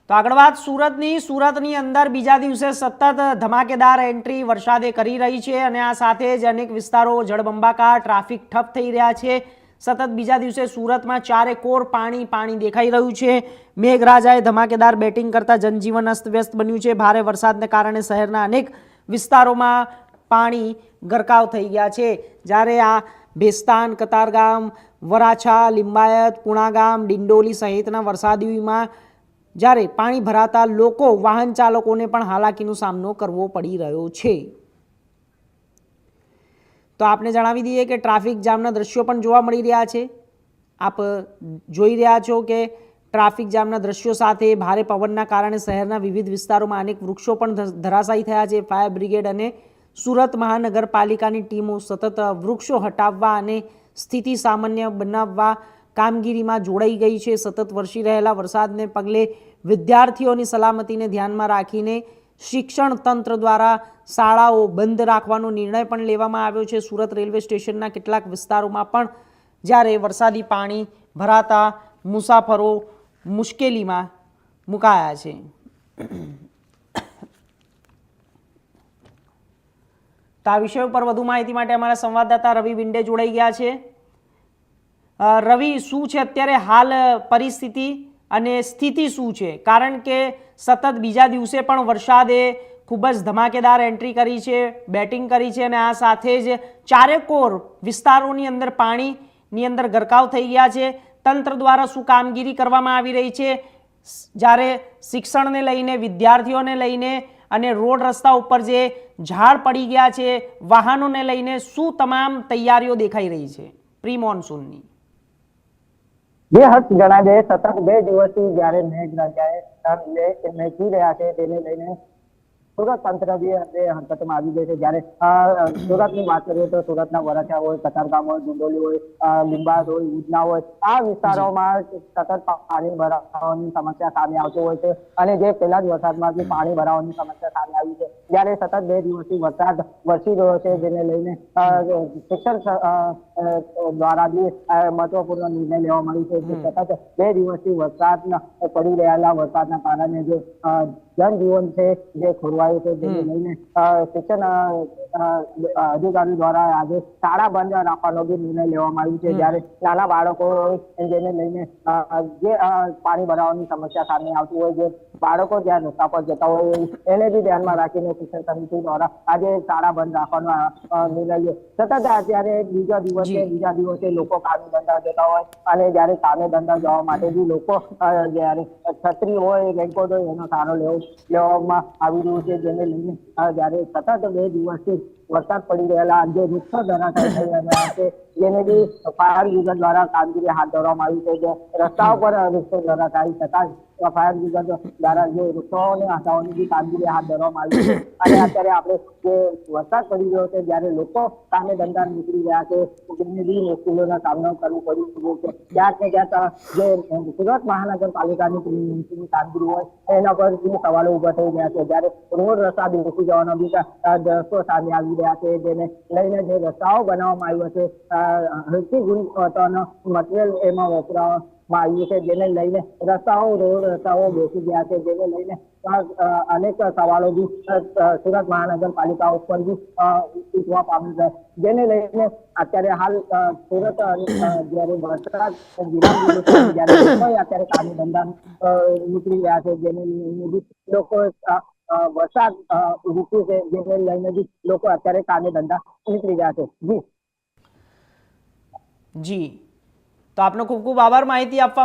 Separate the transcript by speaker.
Speaker 1: તો આગળ વાત સુરતની અંદર બીજા દિવસે સતત ધમાકેદાર એન્ટ્રી વરસાદે કરી રહી છે અને આ સાથે જ અનેક વિસ્તારો જળબંબાકાર, ટ્રાફિક ઠપ થઈ રહ્યા છે। સતત બીજા દિવસે સુરતમાં ચારેકોર પાણી દેખાઈ રહ્યું છે। મેઘરાજાએ ધમાકેદાર બેટિંગ કરતા જનજીવન અસ્તવ્યસ્ત બન્યું છે। ભારે વરસાદને કારણે શહેરના અનેક વિસ્તારોમાં પાણી ગરકાવ થઈ ગયા છે। જ્યારે આ ભેસ્તાન, કતારગામ, વરાછા, લિંબાયત, પુણાગામ, ડિંડોલી સહિતના વરસાદીમાં જ્યારે પાણી ભરાતા લોકો, વાહન ચાલકોને પણ હાલાકીનો સામનો કરવો પડી રહ્યો છે। તો આપને જણાવી દઈએ કે ટ્રાફિક જામના દ્રશ્યો પણ જોવા મળી રહ્યા છે। આપ જોઈ રહ્યા છો કે ટ્રાફિક જામના દ્રશ્યો સાથે ભારે પવનના કારણે શહેરના વિવિધ વિસ્તારોમાં અનેક વૃક્ષો પણ ધરાશાયી થયા છે। ફાયર બ્રિગેડ અને સુરત મહાનગરપાલિકાની ટીમો સતત વૃક્ષો હટાવવા અને સ્થિતિ સામાન્ય બનાવવા કામગીરીમાં જોડાઈ ગઈ છે। સતત વરસી રહેલા વરસાદને પગલે વિદ્યાર્થીઓની સલામતીને ધ્યાનમાં રાખીને શિક્ષણ તંત્ર દ્વારા શાળાઓ બંધ રાખવાનો નિર્ણય પણ લેવામાં આવ્યો છે। સુરત રેલવે સ્ટેશનના કેટલાક વિસ્તારોમાં પણ જ્યારે વરસાદી પાણી ભરાતા મુસાફરો મુશ્કેલીમાં મુકાયા છે। તો આ વિષય પર વધુ માહિતી માટે અમારા સંવાદદાતા રવિ વિંડે જોડાઈ ગયા છે। રવિ, શું છે અત્યારે હાલ પરિસ્થિતિ અને સ્થિતિ શું છે? કારણ કે સતત બીજા દિવસે પણ વરસાદે ખૂબ જ ધમાકેદાર એન્ટ્રી કરી છે, બેટિંગ કરી છે અને આ સાથે જ ચારેકોર વિસ્તારોની અંદર પાણીની અંદર ગરકાવ થઈ ગયા છે। તંત્ર દ્વારા શું કામગીરી કરવામાં આવી રહી છે? જ્યારે શિક્ષણને લઈને, વિદ્યાર્થીઓને લઈને અને રોડ રસ્તા ઉપર જે ઝાડ પડી ગયા છે, વાહનોને લઈને શું તમામ તૈયારીઓ દેખાઈ રહી છે પ્રી મોન્સૂનની?
Speaker 2: જે હર્ષ જણાવે સતત 2 દિવસથી જ્યારે મેઘરાજાએ મેઘી રહ્યા છે તેને લઈને સુરત તંત્ર હરકતમાં આવી ગઈ છે। જ્યારે સુરતની વાત કરીએ તો સુરતના વરાછા હોય, કતારગામ હોય, ડિંડોલી હોય, લીંબાયત હોય, ઉધના હોય, આ વિસ્તારોમાં સતત પાણી ભરાવાની સમસ્યા સામે આવતી હોય છે અને જે પહેલા જ વરસાદમાં પાણી ભરાવાની સમસ્યા સામે આવી છે। જ્યારે સતત 2 દિવસથી વરસાદ વરસી રહ્યો છે જેને લઈને શિક્ષણ દ્વારા બી મહત્વપૂર્ણ નિર્ણય લેવામાં આવ્યો છે કે સતત 2 દિવસથી પડી રહેલા વરસાદના કારણે જે જનજીવન છે જે ખોરવાયું છે જેને લઈને શિક્ષણ અધિકારી દ્વારા આજે શાળા બંધ રાખવાનો બી નિર્ણય લેવામાં આવ્યો છે। જ્યારે નાના બાળકો જેને લઈને જે પાણી ભરાવાની સમસ્યા સામે આવતી હોય, જે બાળકો જ્યાં રસ્તા પર જતા હોય એને બી ધ્યાનમાં રાખીને શિક્ષણ સમિતિ દ્વારા આજે શાળા બંધ રાખવાનો નિર્ણય સતત અત્યારે બીજા દિવસે લોકો કામે ધંધા જતા હોય અને જ્યારે કામે ધંધા જવા માટે બી લોકો જ્યારે છત્રી હોય, રેનકોટ હોય એનો સહારો લેવામાં આવી રહ્યું છે। જેને લઈને જ્યારે સતત 2 દિવસથી વરસાદ પડી રહેલા જે વૃક્ષો ધરાશાયી થઈ રહ્યા છે જેને બી ફાયર બ્રિગેડ દ્વારા કામગીરી હાથ ધરવામાં આવી છે। જે રસ્તાઓ પર વૃક્ષો ધરાશાયી થતા ફાયર બ્રિગેડ દ્વારા જે વૃક્ષોને હટાવવાની બી કામગીરી હાથ ધરવામાં આવી છે અને અત્યારે આપણે જે વરસાદ પડી રહ્યો છે જ્યારે લોકો કામે ધંધા નીકળી રહ્યા છે તેમને બી મુશ્કેલીઓનો સામનો કરવો પડી રહ્યો છે। ક્યાંક ને ક્યાંક જે સુરત મહાનગરપાલિકાની કામગીરી હોય એના પર સવાલો ઉભા થઈ ગયા છે। જ્યારે રોડ રસ્તા બેસી જવાનો બી દ્રશ્યો સામે આવી રહ્યા છે જેને લઈને જે રસ્તાઓ બનાવવામાં આવ્યો છે હલકી ગુણવત્તાનો મટીરિયલ એમાં વપરાવવામાં આવ્યું છે જેને લઈને રોડ રસ્તાઓ બેસી ગયા છે જેને લઈને અનેક સવાલો બી સુરત મહાનગરપાલિકા ઉપર બી ઉઠવા પામ્યું છે। જેને લઈને અત્યારે હાલ સુરત જયારે વરસાદ વિરામ લીધો છે ત્યારે લોકો અત્યારે કામે ધંધા નીકળી રહ્યા છે જેને લઈને બી લોકો વરસાદ રૂક્યું છે જેને લઈને બી લોકો અત્યારે કામે ધંધા નીકળી રહ્યા છે। જી,
Speaker 1: તો આપનો ખૂબ ખૂબ આભાર માહિતી આપવા